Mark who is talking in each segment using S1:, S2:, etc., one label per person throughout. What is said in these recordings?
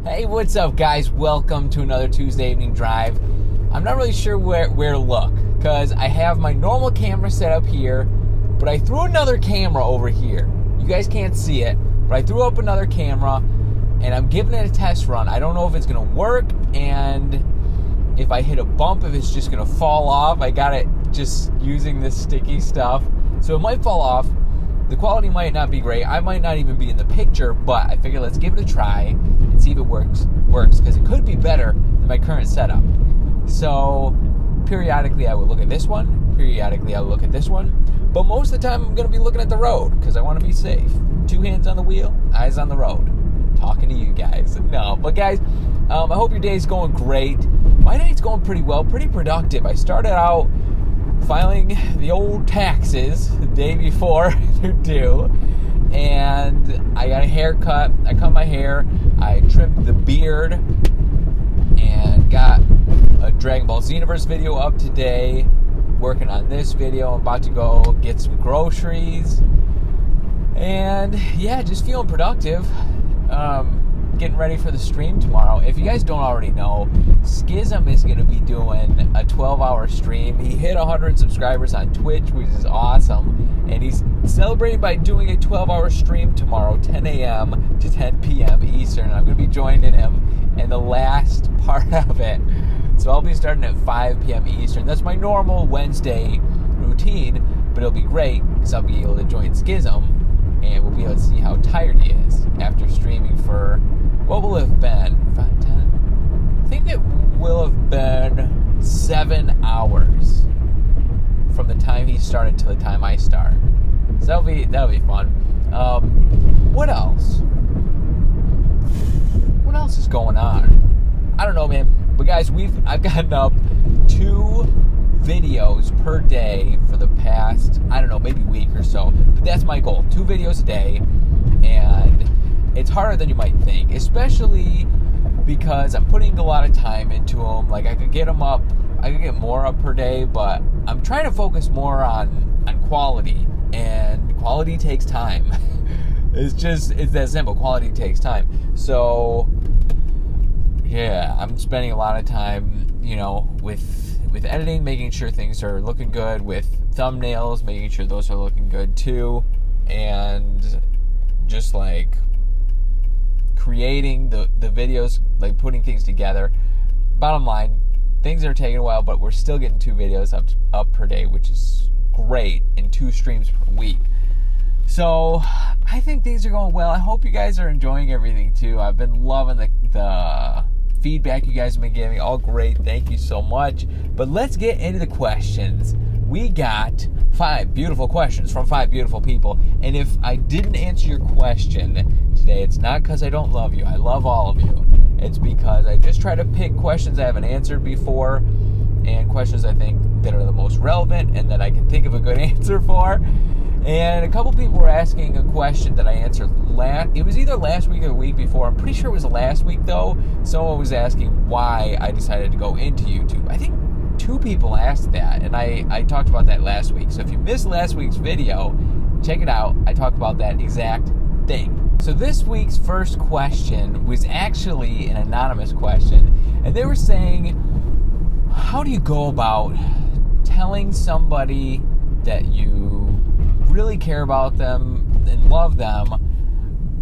S1: Hey, what's up, guys? Welcome to another Tuesday evening drive. I'm not really sure where to look because I have my normal camera set up here, but I threw another camera over here. You guys can't see it, but I threw up another camera and I'm giving it a test run. I don't know if it's going to work, and if I hit a bump, if it's just going to fall off. I got it just using this sticky stuff, so it might fall off. The quality might not be great. I might not even be in the picture, but I figured let's give it a try and see if it works, because it could be better than my current setup. So periodically I will look at this one, periodically I will look at this one, but most of the time I'm going to be looking at the road because I want to be safe. 2 hands on the wheel, eyes on the road. Talking to you guys. No, but guys, I hope your day's going great. My day's going pretty well, pretty productive. I started out filing the old taxes the day before they're due, and I got a haircut. I cut my hair, I trimmed the beard, and got a Dragon Ball Xenoverse video up today. Working on this video. I'm about to go get some groceries, and yeah, just feeling productive. Getting ready for the stream tomorrow. If you guys don't already know, Schism is going to be doing a 12-hour stream. He hit 100 subscribers on Twitch, which is awesome, and he's celebrating by doing a 12-hour stream tomorrow, 10 a.m. to 10 p.m. Eastern. I'm going to be joining him in the last part of it, so I'll be starting at 5 p.m. Eastern. That's my normal Wednesday routine, but it'll be great because I'll be able to join Schism, and we'll be able to see how tired he is after streaming for, what will it have been? 5, 10? I think it will have been 7 hours from the time he started to the time I start. So that'll be fun. What else? What else is going on? I don't know, man. But guys, I've gotten up 2 videos per day for the past, I don't know, maybe week or so. But that's my goal. 2 videos a day. And it's harder than you might think, especially because I'm putting a lot of time into them. Like, I could get them up, I could get more up per day, but I'm trying to focus more on quality, and quality takes time. It's that simple. Quality takes time. So yeah, I'm spending a lot of time, with editing, making sure things are looking good, with thumbnails, making sure those are looking good too, and just like creating the videos, like putting things together. Bottom line, things are taking a while, but we're still getting 2 videos up per day, which is great, and 2 streams per week. So I think things are going well. I hope you guys are enjoying everything too. I've been loving the feedback you guys have been giving. All great. Thank you so much. But let's get into the questions. We got 5 beautiful questions from 5 beautiful people. And if I didn't answer your question today, it's not because I don't love you. I love all of you. It's because I just try to pick questions I haven't answered before, and questions I think that are the most relevant and that I can think of a good answer for. And a couple people were asking a question that I answered it was either last week or the week before. I'm pretty sure it was last week, though. Someone was asking why I decided to go into YouTube. I think 2 people asked that, and I talked about that last week. So if you missed last week's video, check it out. I talked about that exact thing. So this week's first question was actually an anonymous question, and they were saying, how do you go about telling somebody that you really care about them and love them,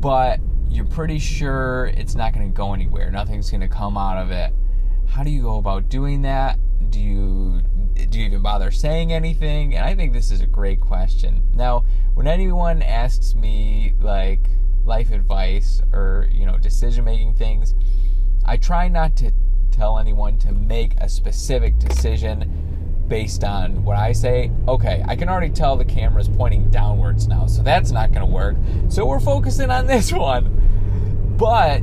S1: but you're pretty sure it's not going to go anywhere, nothing's going to come out of it? How do you go about doing that? Do you even bother saying anything? And I think this is a great question. Now, when anyone asks me like life advice or decision-making things, I try not to tell anyone to make a specific decision based on what I say. Okay, I can already tell the camera's pointing downwards now, so that's not going to work. So we're focusing on this one. But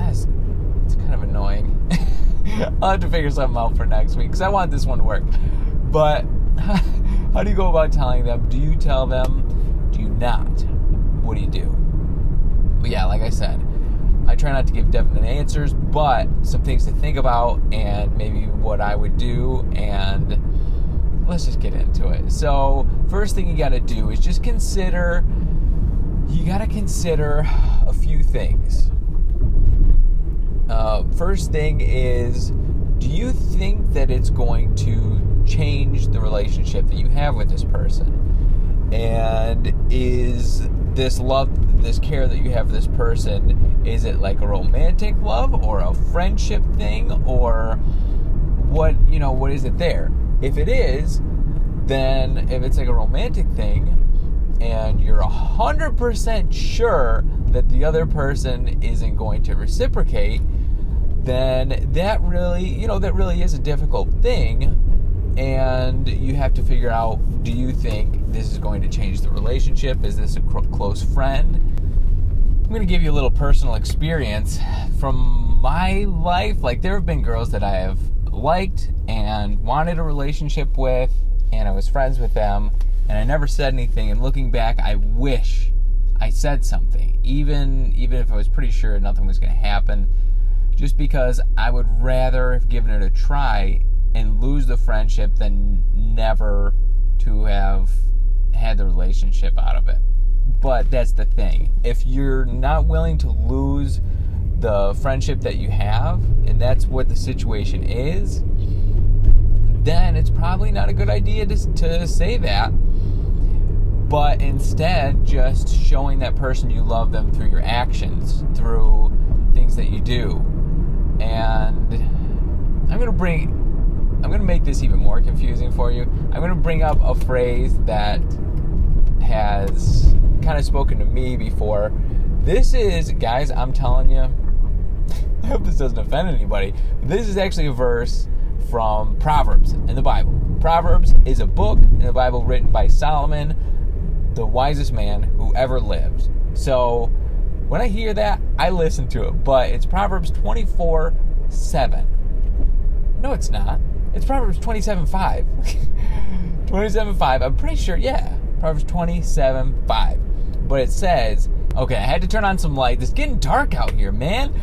S1: it's kind of annoying. I'll have to figure something out for next week because I want this one to work. But how do you go about telling them? Do you tell them? Do you not? What do you do? But yeah, like I said, I try not to give definite answers, but some things to think about and maybe what I would do, and let's just get into it. So first thing you got to do is just consider a few things. First thing is, do you think that it's going to change the relationship that you have with this person? And is this love, this care that you have for this person, is it like a romantic love or a friendship thing, or what is it there? If it is, then if it's like a romantic thing and you're 100% sure that the other person isn't going to reciprocate, then that really is a difficult thing, and you have to figure out, do you think this is going to change the relationship? Is this a close friend? I'm going to give you a little personal experience from my life. Like, there have been girls that I have liked and wanted a relationship with, and I was friends with them, and I never said anything, and looking back, I wish I said something, even if I was pretty sure nothing was going to happen, just because I would rather have given it a try and lose the friendship than never to have had the relationship out of it. But that's the thing. If you're not willing to lose the friendship that you have, and that's what the situation is, then it's probably not a good idea to say that. But instead, just showing that person you love them through your actions, through things that you do. And I'm going to make this even more confusing for you. I'm going to bring up a phrase that has kind of spoken to me before. This is, guys, I'm telling you, I hope this doesn't offend anybody, but this is actually a verse from Proverbs in the Bible. Proverbs is a book in the Bible written by Solomon, the wisest man who ever lived. So when I hear that, I listen to it. But it's Proverbs 24:7. No, it's not. It's Proverbs 27:5. 27:5. I'm pretty sure, yeah. Proverbs 27:5. But it says, okay, I had to turn on some light. It's getting dark out here, man.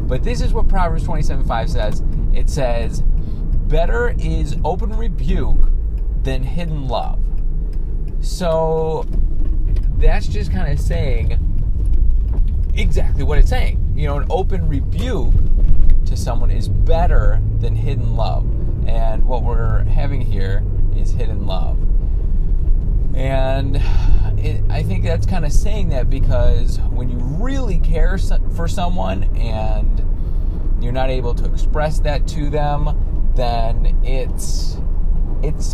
S1: But this is what Proverbs 27:5 says. It says, better is open rebuke than hidden love. So that's just kind of saying exactly what it's saying. An open rebuke to someone is better than hidden love. And what we're having here is hidden love. And I think that's kind of saying that because when you really care for someone and you're not able to express that to them, then it's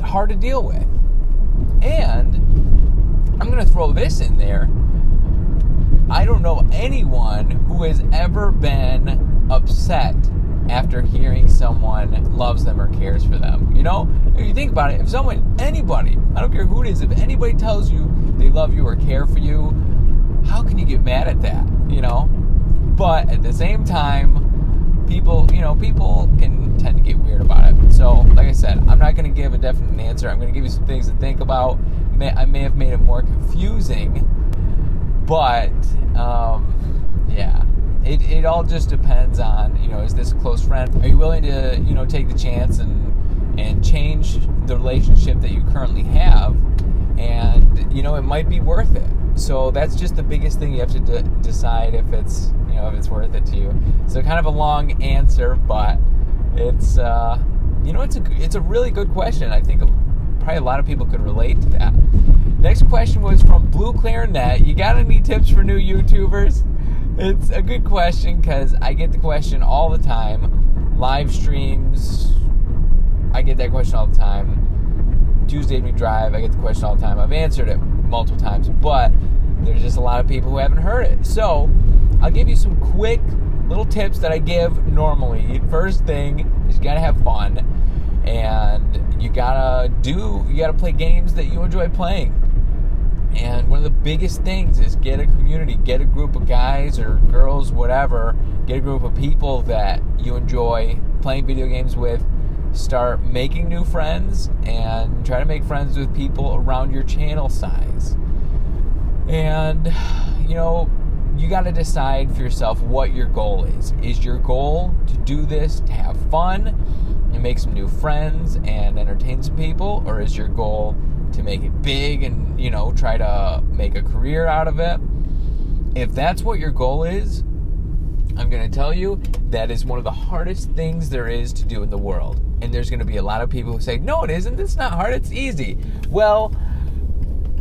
S1: hard to deal with. And I'm going to throw this in there. I don't know anyone who has ever been upset after hearing someone loves them or cares for them. If you think about it, if anybody, I don't care who it is, if anybody tells you they love you or care for you, how can you get mad at that? But at the same time, people can tend to get weird about it. So, like I said, I'm not going to give a definite answer. I'm going to give you some things to think about. I may have made it more confusing, but yeah, it all just depends on, is this a close friend? Are you willing to, take the chance and change the relationship that you currently have? And, it might be worth it. So that's just the biggest thing you have to decide if it's worth it to you. So kind of a long answer, but it's, it's a really good question. I think probably a lot of people could relate to that. Next question was from Blue Clarinet. You got any tips for new YouTubers? It's a good question because I get the question all the time. Live streams, I get that question all the time. Tuesday Evening Drive, I get the question all the time. I've answered it multiple times, but there's just a lot of people who haven't heard it. So I'll give you some quick little tips that I give normally. First thing is you gotta have fun, and you gotta play games that you enjoy playing. And one of the biggest things is get a community, get a group of guys or girls, whatever, get a group of people that you enjoy playing video games with. Start making new friends and try to make friends with people around your channel size. And, you got to decide for yourself what your goal is. Is your goal to do this to have fun and make some new friends and entertain some people? Or is your goal to make it big and, try to make a career out of it? If that's what your goal is, I'm going going to tell you that is one of the hardest things there is to do in the world. And there's going to be a lot of people who say, no, it isn't. It's not hard. It's easy. Well,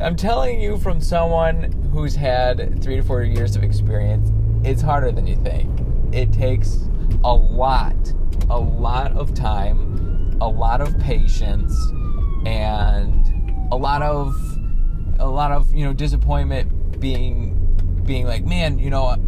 S1: I'm telling you from someone who's had 3 to 4 years of experience, it's harder than you think. It takes a lot of time, a lot of patience, and a lot of disappointment being like, man,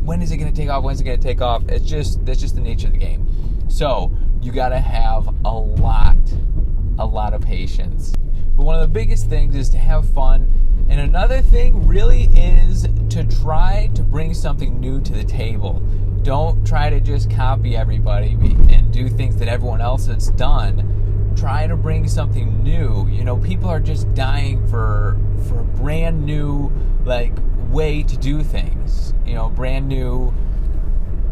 S1: when is it going to take off? When's it going to take off? That's just the nature of the game. So you got to have a lot of patience. But one of the biggest things is to have fun. And another thing really is to try to bring something new to the table. Don't try to just copy everybody and do things that everyone else has done. Try to bring something new. People are just dying for a brand new way to do things. Brand new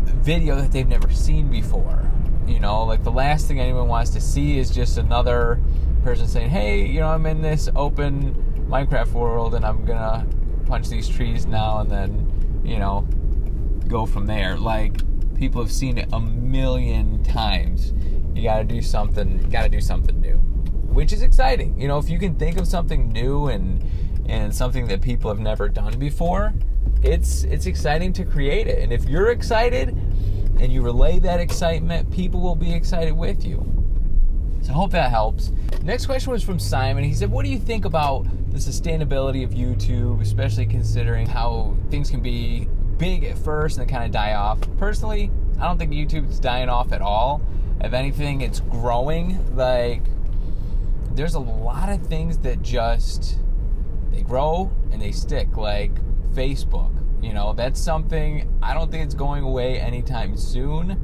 S1: video that they've never seen before. The last thing anyone wants to see is just another person saying, hey, I'm in this open Minecraft world and I'm gonna punch these trees now and then, go from there. People have seen it a million times. You gotta do something new, which is exciting. If you can think of something new and something that people have never done before, it's exciting to create it. And if you're excited and you relay that excitement, people will be excited with you. So I hope that helps. Next question was from Simon. He said, what do you think about the sustainability of YouTube, especially considering how things can be big at first and then kind of die off? Personally, I don't think YouTube's dying off at all. If anything, it's growing. There's a lot of things that they grow and they stick, like Facebook. That's something I don't think it's going away anytime soon.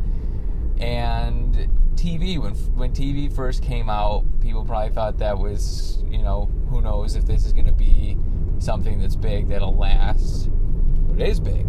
S1: And TV, when TV first came out, people probably thought that was, who knows if this is going to be something that's big that'll last. But it is big.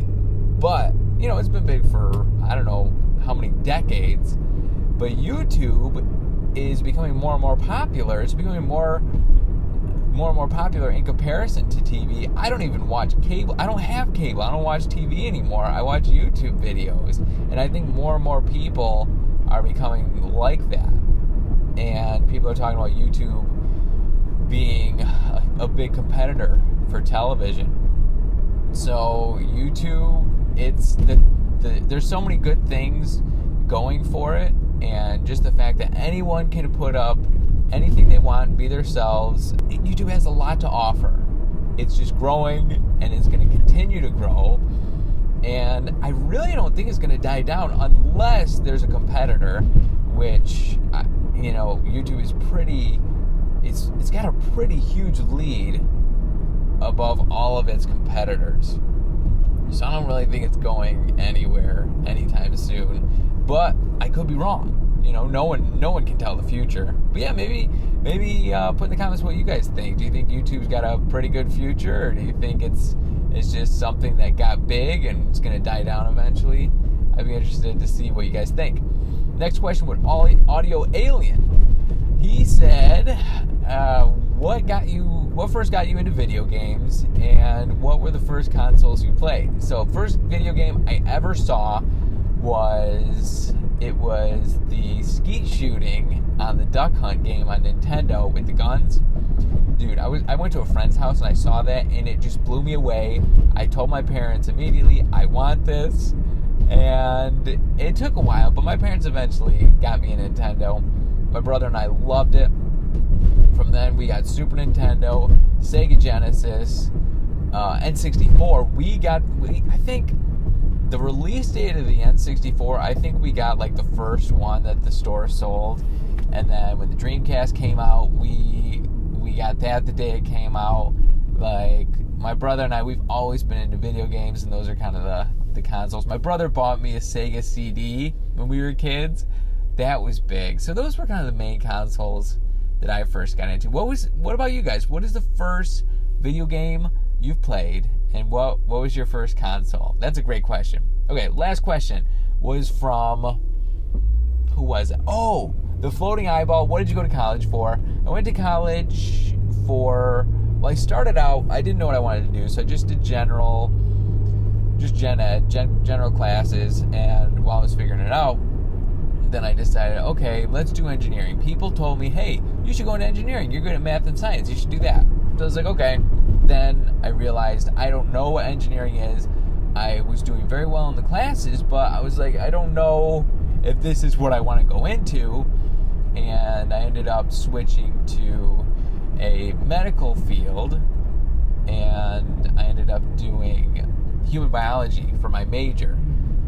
S1: But, it's been big for, I don't know how many decades. But YouTube is becoming more and more popular. It's becoming more and more popular in comparison to TV. I don't even watch cable. I don't have cable. I don't watch TV anymore. I watch YouTube videos. And I think more and more people are becoming like that. And people are talking about YouTube being a big competitor for television. So YouTube, there's so many good things going for it, and just the fact that anyone can put up anything they want, be themselves. YouTube has a lot to offer. It's just growing, and it's going to continue to grow. And I really don't think it's going to die down unless there's a competitor, which, YouTube is it's got a pretty huge lead above all of its competitors. So I don't really think it's going anywhere anytime soon. But I could be wrong. No one can tell the future. But yeah, maybe put in the comments what you guys think. Do you think YouTube's got a pretty good future, or do you think it's just something that got big and it's going to die down eventually? I'd be interested to see what you guys think. Next question with Audio Alien. He said, what first got you into video games, and what were the first consoles you played? So first video game I ever saw was the skeet shooting on the Duck Hunt game on Nintendo with the guns. Dude, I went to a friend's house and I saw that, and it just blew me away. I told my parents immediately, I want this. And it took a while, but my parents eventually got me a Nintendo. My brother and I loved it. From then, we got Super Nintendo, Sega Genesis, N64. I think the release date of the N64, I think we got the first one that the store sold. And then when the Dreamcast came out, we got that the day it came out. My brother and I, we've always been into video games, and those are kind of the consoles. My brother bought me a Sega CD when we were kids. That was big. So those were kind of the main consoles that I first got into. What about you guys? What is the first video game you've played, and what was your first console? That's a great question. Okay, last question was from, who was it? Oh, the Floating Eyeball. What did you go to college for? I went to college for, I started out, I didn't know what I wanted to do, so I just did general just gen ed, general classes. And while I was figuring it out, then I decided, okay, let's do engineering. People told me, hey, you should go into engineering. You're good at math and science. You should do that. So I was like, okay. Then I realized I don't know what engineering is. I was doing very well in the classes, but I was like, I don't know if this is what I want to go into. And I ended up switching to a medical field, and I ended up doing human biology for my major.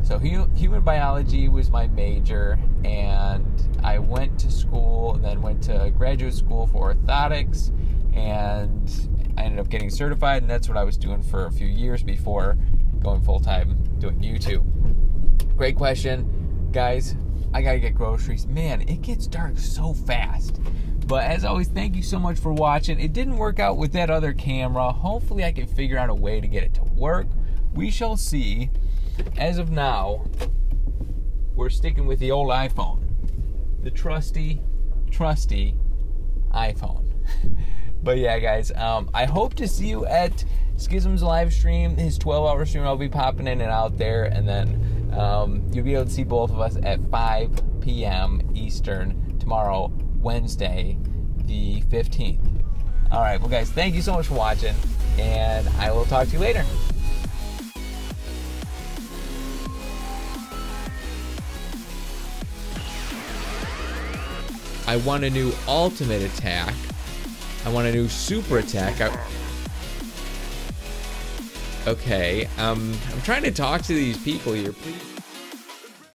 S1: So human biology was my major, and I went to school, then went to graduate school for orthotics, and I ended up getting certified, and that's what I was doing for a few years before going full-time doing YouTube. Great question. Guys, I gotta get groceries. Man, it gets dark so fast. But as always, thank you so much for watching. It didn't work out with that other camera. Hopefully I can figure out a way to get it to work. We shall see. As of now, we're sticking with the old iPhone. The trusty iPhone. But yeah, guys, I hope to see you at Schism's live stream. His 12-hour stream, I'll be popping in and out there. And then you'll be able to see both of us at 5 p.m. Eastern tomorrow, Wednesday, the 15th. All right, well, guys, thank you so much for watching, and I will talk to you later. I want a new ultimate attack. I want a new super attack. Okay, I'm trying to talk to these people here. Please.